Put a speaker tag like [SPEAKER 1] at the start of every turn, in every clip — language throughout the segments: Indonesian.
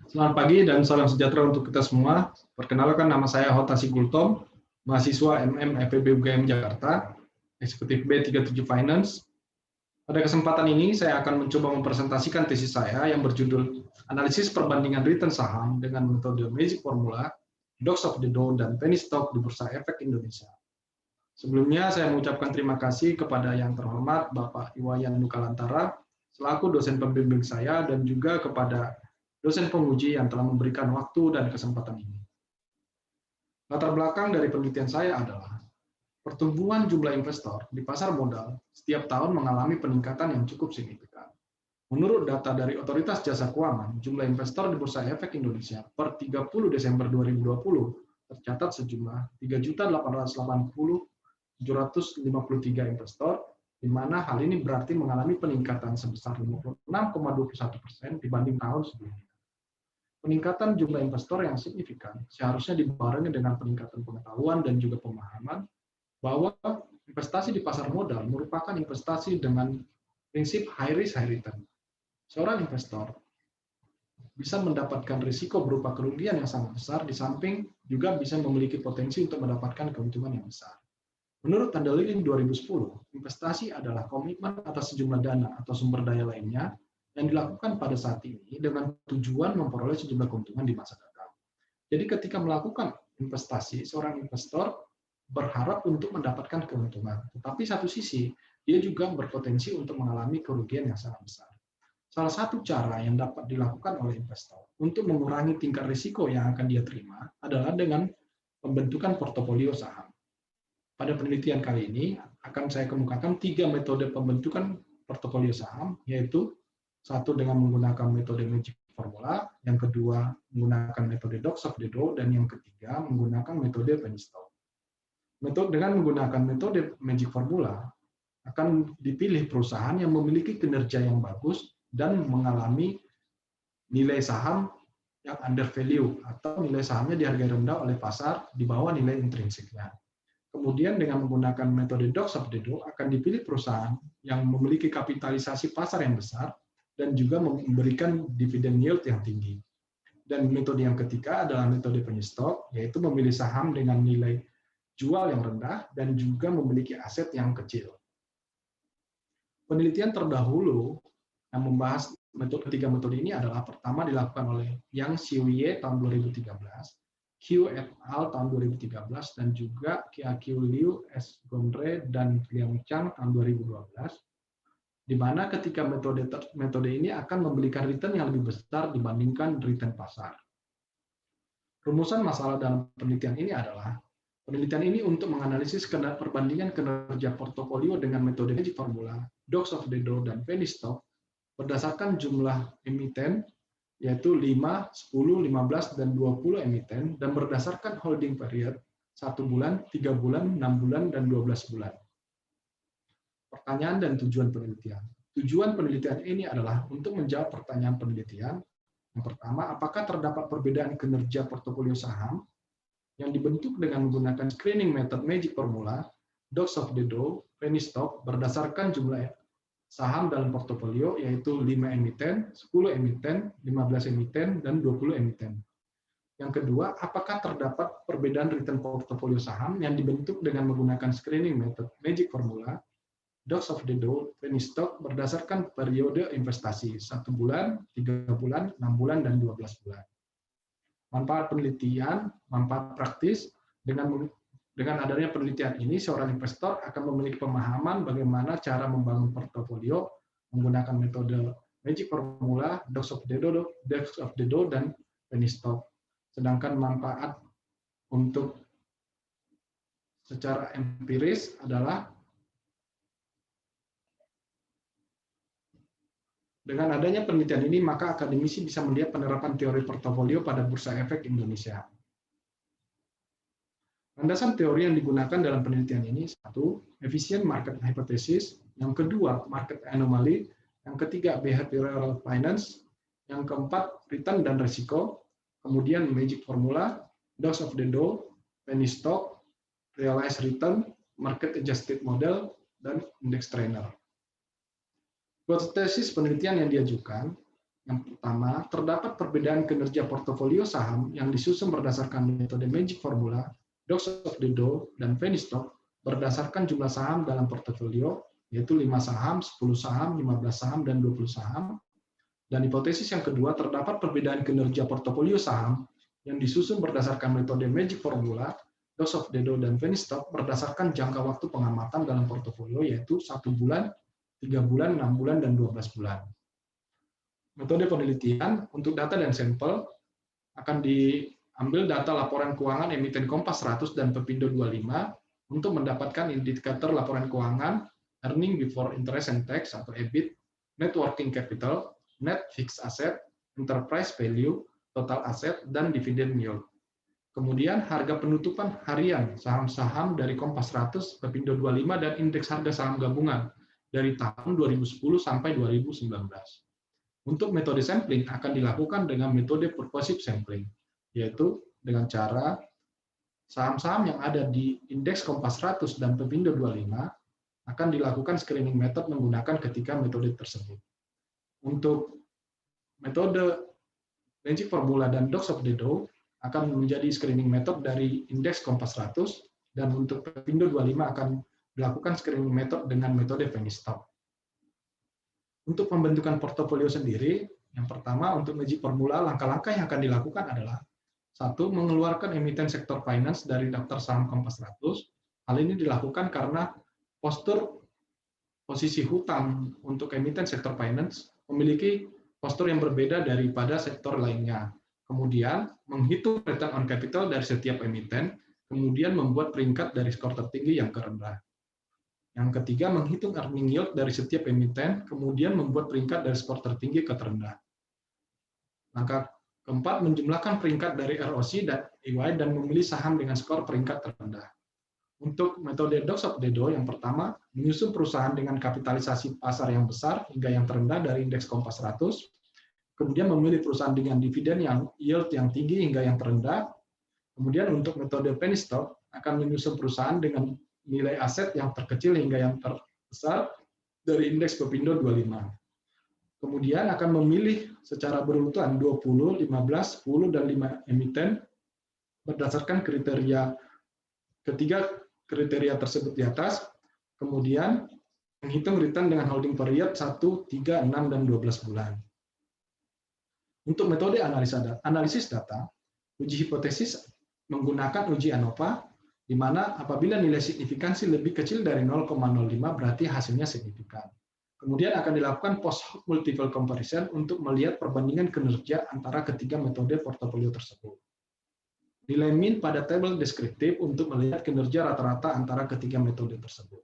[SPEAKER 1] Selamat pagi dan salam sejahtera untuk kita semua. Perkenalkan, nama saya Hotasi Gultom, mahasiswa MM FEB UGM Jakarta, eksekutif B37 Finance. Pada kesempatan ini, saya akan mencoba mempresentasikan tesis saya yang berjudul Analisis Perbandingan Return Saham dengan Metode Magic Formula, Dogs of the Dow, dan Penny Stock di Bursa Efek Indonesia. Sebelumnya, saya mengucapkan terima kasih kepada yang terhormat Bapak Iwayan Nukalantara, selaku dosen pembimbing saya, dan juga kepada dosen penguji yang telah memberikan waktu dan kesempatan ini. Latar belakang dari penelitian saya adalah pertumbuhan jumlah investor di pasar modal setiap tahun mengalami peningkatan yang cukup signifikan. Menurut data dari Otoritas Jasa Keuangan, jumlah investor di Bursa Efek Indonesia per 30 Desember 2020 tercatat sejumlah 3.880.753 investor, di mana hal ini berarti mengalami peningkatan sebesar 56,21% dibanding tahun sebelumnya. Peningkatan jumlah investor yang signifikan seharusnya dibarengi dengan peningkatan pengetahuan dan juga pemahaman bahwa investasi di pasar modal merupakan investasi dengan prinsip high risk, high return. Seorang investor bisa mendapatkan risiko berupa kerugian yang sangat besar, di samping juga bisa memiliki potensi untuk mendapatkan keuntungan yang besar. Menurut tanda Lilin 2010, investasi adalah komitmen atas sejumlah dana atau sumber daya lainnya yang dilakukan pada saat ini dengan tujuan memperoleh sejumlah keuntungan di masa datang. Jadi ketika melakukan investasi, seorang investor berharap untuk mendapatkan keuntungan. Tetapi satu sisi, dia juga berpotensi untuk mengalami kerugian yang sangat besar. Salah satu cara yang dapat dilakukan oleh investor untuk mengurangi tingkat risiko yang akan dia terima adalah dengan pembentukan portofolio saham. Pada penelitian kali ini akan saya kemukakan 3 metode pembentukan portofolio saham, yaitu satu dengan menggunakan metode Magic Formula, yang kedua menggunakan metode Dogs of the Dow, dan yang ketiga menggunakan metode Penny Stock. Dengan menggunakan metode Magic Formula, akan dipilih perusahaan yang memiliki kinerja yang bagus dan mengalami nilai saham yang under value, atau nilai sahamnya dihargai rendah oleh pasar di bawah nilai intrinsiknya. Kemudian dengan menggunakan metode Dogs of the Dow akan dipilih perusahaan yang memiliki kapitalisasi pasar yang besar dan juga memberikan dividen yield yang tinggi. Dan metode yang ketiga adalah metode Penny Stock, yaitu memilih saham dengan nilai jual yang rendah dan juga memiliki aset yang kecil. Penelitian terdahulu yang membahas ketiga metode ini adalah pertama dilakukan oleh Yang Xiuye tahun 2013, Q et al. Tahun 2013, dan juga Qiu Liu, S. Gondre, dan Liang Chang tahun 2012, di mana ketika metode ini akan memberikan return yang lebih besar dibandingkan return pasar. Rumusan masalah dalam penelitian ini adalah, penelitian ini untuk menganalisis perbandingan kinerja portofolio dengan metode Magic Formula, Dogs of the Dow, dan Penny Stock berdasarkan jumlah emiten, yaitu 5, 10, 15, dan 20 emiten, dan berdasarkan holding period 1 bulan, 3 bulan, 6 bulan, dan 12 bulan. Pertanyaan dan tujuan penelitian. Tujuan penelitian ini adalah untuk menjawab pertanyaan penelitian. Yang pertama, apakah terdapat perbedaan kinerja portofolio saham yang dibentuk dengan menggunakan screening method Magic Formula, Dogs of the Dow, Penny Stock berdasarkan jumlah saham dalam portofolio, yaitu 5 emiten, 10 emiten, 15 emiten, dan 20 emiten. Yang kedua, apakah terdapat perbedaan return portofolio saham yang dibentuk dengan menggunakan screening method Magic Formula, Dogs of the Dow, Penny Stock berdasarkan periode investasi 1 bulan, 3 bulan, 6 bulan, dan 12 bulan. Manfaat penelitian, manfaat praktis, dengan adanya penelitian ini, seorang investor akan memiliki pemahaman bagaimana cara membangun portofolio menggunakan metode Magic Formula, Dogs of the Dow, dan Penny Stock. Sedangkan manfaat untuk secara empiris adalah dengan adanya penelitian ini, maka akademisi bisa melihat penerapan teori portofolio pada Bursa Efek Indonesia. Landasan teori yang digunakan dalam penelitian ini, satu, efficient market hypothesis, yang kedua, market anomaly, yang ketiga, behavioral finance, yang keempat, return dan risiko, kemudian magic formula, Dogs of the Dow, Penny Stock, realized return, market adjusted model, dan index trainer. Hipotesis penelitian yang diajukan, Yang pertama, terdapat perbedaan kinerja portofolio saham yang disusun berdasarkan metode Magic Formula, Dogs of the Dow, dan Penny Stock berdasarkan jumlah saham dalam portofolio, yaitu 5 saham, 10 saham, 15 saham, dan 20 saham. Dan hipotesis yang kedua, terdapat perbedaan kinerja portofolio saham yang disusun berdasarkan metode Magic Formula, Dogs of the Dow, dan Penny Stock berdasarkan jangka waktu pengamatan dalam portofolio, yaitu 1 bulan, 3 bulan, 6 bulan, dan 12 bulan. Metode penelitian untuk data dan sampel akan diambil data laporan keuangan emiten Kompas 100 dan Pepindo 25 untuk mendapatkan indikator laporan keuangan, earning before interest and tax atau EBIT, net working capital, net fixed asset, enterprise value, total asset, dan dividend yield. Kemudian harga penutupan harian saham-saham dari Kompas 100, Pepindo 25, dan indeks harga saham gabungan dari tahun 2010 sampai 2019. Untuk metode sampling akan dilakukan dengan metode purposive sampling, yaitu dengan cara saham-saham yang ada di indeks Kompas 100 dan Pepindo 25 akan dilakukan screening method menggunakan ketiga metode tersebut. Untuk metode Magic Formula dan Dogs of the Dow akan menjadi screening method dari indeks Kompas 100, dan untuk Pepindo 25 akan dilakukan screening method dengan metode Penny Stock. Untuk pembentukan portofolio sendiri, yang pertama untuk Magic Formula, langkah-langkah yang akan dilakukan adalah: 1. Mengeluarkan emiten sektor finance dari daftar saham Kompas 100. Hal ini dilakukan karena postur posisi hutang untuk emiten sektor finance memiliki postur yang berbeda daripada sektor lainnya. Kemudian, menghitung return on capital dari setiap emiten, kemudian membuat peringkat dari skor tertinggi yang terendah. Yang ketiga, menghitung earning yield dari setiap emiten, kemudian membuat peringkat dari skor tertinggi ke terendah. Langkah keempat, menjumlahkan peringkat dari ROC dan EY dan memilih saham dengan skor peringkat terendah. Untuk metode Dogs of the Dow, yang pertama, menyusun perusahaan dengan kapitalisasi pasar yang besar hingga yang terendah dari indeks Kompas 100, kemudian memilih perusahaan dengan dividen yang yield yang tinggi hingga yang terendah. Kemudian untuk metode Penny Stock akan menyusun perusahaan dengan nilai aset yang terkecil hingga yang terbesar dari indeks Pepindo 25. Kemudian akan memilih secara berurutan 20, 15, 10, dan 5 emiten berdasarkan ketiga kriteria tersebut di atas. Kemudian menghitung return dengan holding period 1, 3, 6, dan 12 bulan. Untuk metode analisis data, uji hipotesis menggunakan uji ANOVA, di mana apabila nilai signifikansi lebih kecil dari 0,05 berarti hasilnya signifikan. Kemudian akan dilakukan post hoc multiple comparison untuk melihat perbandingan kinerja antara ketiga metode portofolio tersebut. Nilai mean pada tabel deskriptif untuk melihat kinerja rata-rata antara ketiga metode tersebut.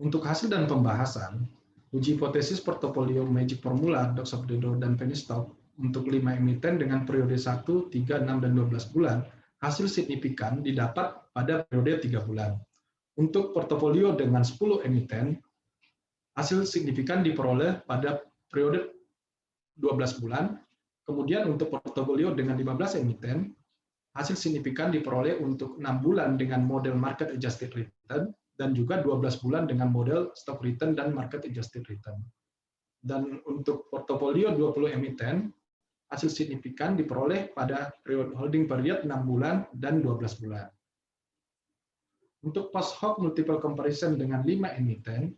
[SPEAKER 1] Untuk hasil dan pembahasan, uji hipotesis portofolio Magic Formula, Dogs of the Dow, dan Penny Stock untuk 5 emiten dengan periode 1, 3, 6, dan 12 bulan, hasil signifikan didapat pada periode 3 bulan. Untuk portofolio dengan 10 emiten, hasil signifikan diperoleh pada periode 12 bulan. Kemudian untuk portofolio dengan 15 emiten, hasil signifikan diperoleh untuk 6 bulan dengan model market adjusted return, dan juga 12 bulan dengan model stock return dan market adjusted return. Dan untuk portofolio 20 emiten, hasil signifikan diperoleh pada holding period 6 bulan dan 12 bulan. Untuk post hoc multiple comparison dengan 5 emiten,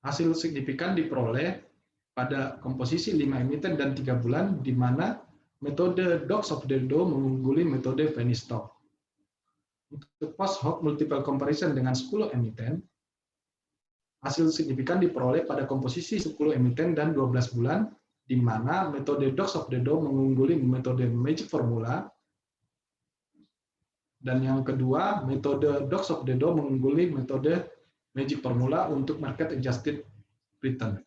[SPEAKER 1] hasil signifikan diperoleh pada komposisi 5 emiten dan 3 bulan, di mana metode Dogs of the Dow mengungguli metode Penny Stock. Untuk post hoc multiple comparison dengan 10 emiten, hasil signifikan diperoleh pada komposisi 10 emiten dan 12 bulan, di mana metode Dogs of the Dow mengungguli metode Magic Formula, dan yang kedua, metode Dogs of the Dow mengungguli metode Magic Formula untuk market adjusted return.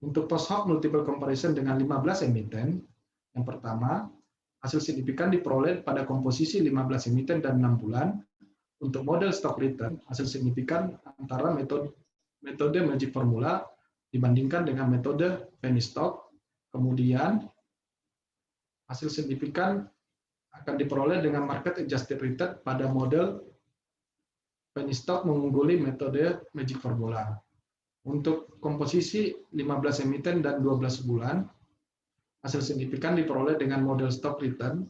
[SPEAKER 1] Untuk post hoc multiple comparison dengan 15 emiten, yang pertama, hasil signifikan diperoleh pada komposisi 15 emiten dan 6 bulan. Untuk model stock return, hasil signifikan antara metode Magic Formula dibandingkan dengan metode Penny Stock. Kemudian, hasil signifikan akan diperoleh dengan market adjusted return pada model Penny Stock mengungguli metode Magic Formula. Untuk komposisi 15 emiten dan 12 bulan, hasil signifikan diperoleh dengan model stock return,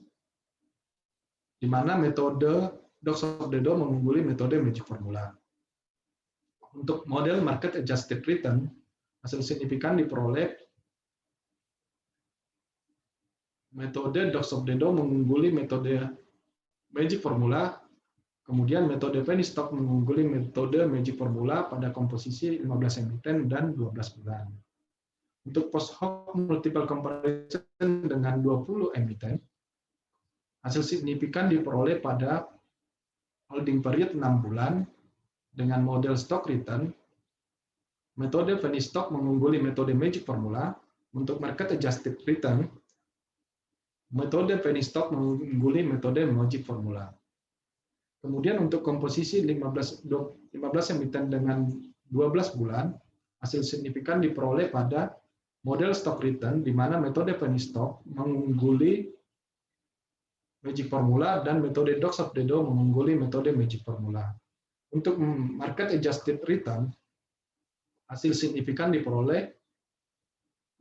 [SPEAKER 1] di mana metode Dogs of the Dow mengungguli metode Magic Formula. Untuk model market adjusted return, hasil signifikan diperoleh metode Dogs of the Dow mengungguli metode Magic Formula, kemudian metode penny stock mengungguli metode Magic Formula pada komposisi 15 emiten dan 12 bulan. Untuk post hoc multiple comparison dengan 20 emiten, hasil signifikan diperoleh pada holding period 6 bulan dengan model stock return, metode penny stock mengungguli metode Magic Formula. Untuk market adjusted return, metode penny stock mengungguli metode Magic Formula. Kemudian untuk komposisi 15 emiten dengan 12 bulan, hasil signifikan diperoleh pada model stock return, di mana metode penny stock mengungguli Magic Formula dan metode Dogs of the Dow mengungguli metode Magic Formula. Untuk market adjusted return, hasil signifikan diperoleh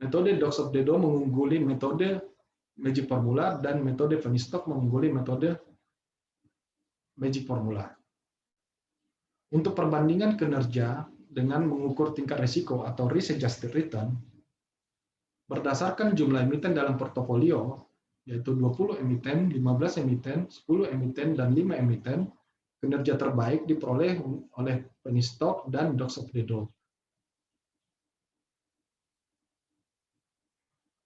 [SPEAKER 1] metode Dogs of the Dow mengungguli metode Magic Formula dan metode penny stock mengungguli metode Magic Formula. Untuk perbandingan kinerja dengan mengukur tingkat risiko atau risk adjusted return, berdasarkan jumlah emiten dalam portofolio, yaitu 20 emiten, 15 emiten, 10 emiten, dan 5 emiten, kinerja terbaik diperoleh oleh penny stock dan Dogs of the Dow.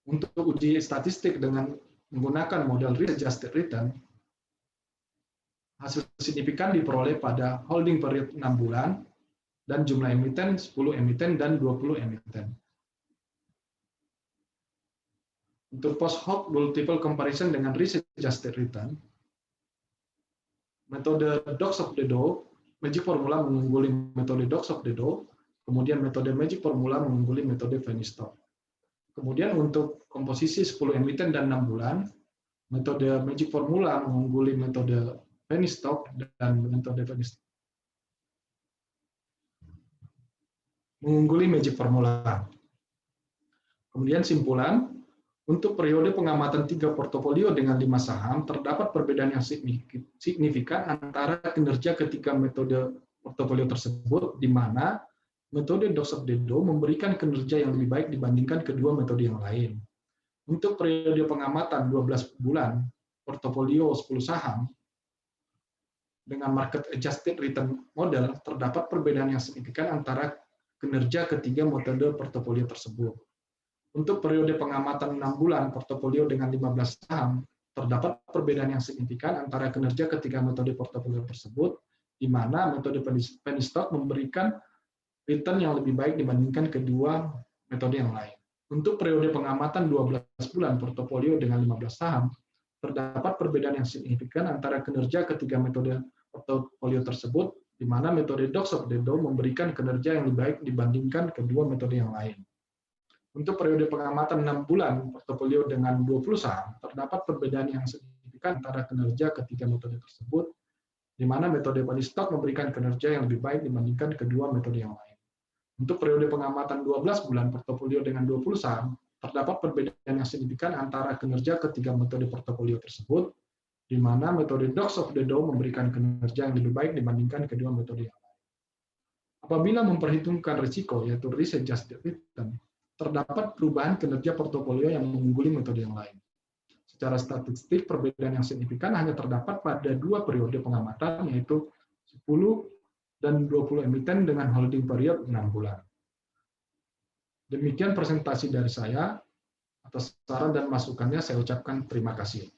[SPEAKER 1] Untuk uji statistik dengan menggunakan model risk adjusted return, hasil signifikan diperoleh pada holding period 6 bulan dan jumlah emiten 10 emiten dan 20 emiten. Untuk post hoc multiple comparison dengan risk adjusted return, metode Dogs of the Dow, Magic Formula mengungguli metode Dogs of the Dow, kemudian metode Magic Formula mengungguli metode penny stock. Kemudian untuk komposisi 10 emiten dan 6 bulan, metode Magic Formula mengungguli metode penny stock dan metode penny stock mengungguli Magic Formula. Kemudian simpulan, untuk periode pengamatan 3 portofolio dengan 5 saham, terdapat perbedaan yang signifikan antara kinerja ketiga metode portofolio tersebut, di mana metode Dogs of the Dow memberikan kinerja yang lebih baik dibandingkan kedua metode yang lain. Untuk periode pengamatan 12 bulan, portofolio 10 saham, dengan market adjusted return model, terdapat perbedaan yang signifikan antara kinerja ketiga metode portofolio tersebut. Untuk periode pengamatan 6 bulan portofolio dengan 15 saham, terdapat perbedaan yang signifikan antara kinerja ketiga metode portofolio tersebut, di mana metode penny stock memberikan return yang lebih baik dibandingkan kedua metode yang lain. Untuk periode pengamatan 12 bulan portofolio dengan 15 saham, terdapat perbedaan yang signifikan antara kinerja ketiga metode portofolio tersebut, di mana metode Dogs of the Dow memberikan kinerja yang lebih baik dibandingkan kedua metode yang lain. Untuk periode pengamatan 6 bulan portofolio dengan 20 saham, terdapat perbedaan yang signifikan antara kinerja ketiga metode tersebut, di mana metode penny stock memberikan kinerja yang lebih baik dibandingkan kedua metode yang lain. Untuk periode pengamatan 12 bulan portofolio dengan 20 saham, terdapat perbedaan yang signifikan antara kinerja ketiga metode portofolio tersebut, di mana metode Dogs of the Dow memberikan kinerja yang lebih baik dibandingkan kedua metode yang lain. Apabila memperhitungkan risiko, yaitu risk adjusted return, terdapat perubahan kinerja portofolio yang mengungguli metode yang lain. Secara statistik, perbedaan yang signifikan hanya terdapat pada 2 periode pengamatan, yaitu 10 dan 20 emiten dengan holding period 6 bulan. Demikian presentasi dari saya. Atas saran dan masukannya, saya ucapkan terima kasih.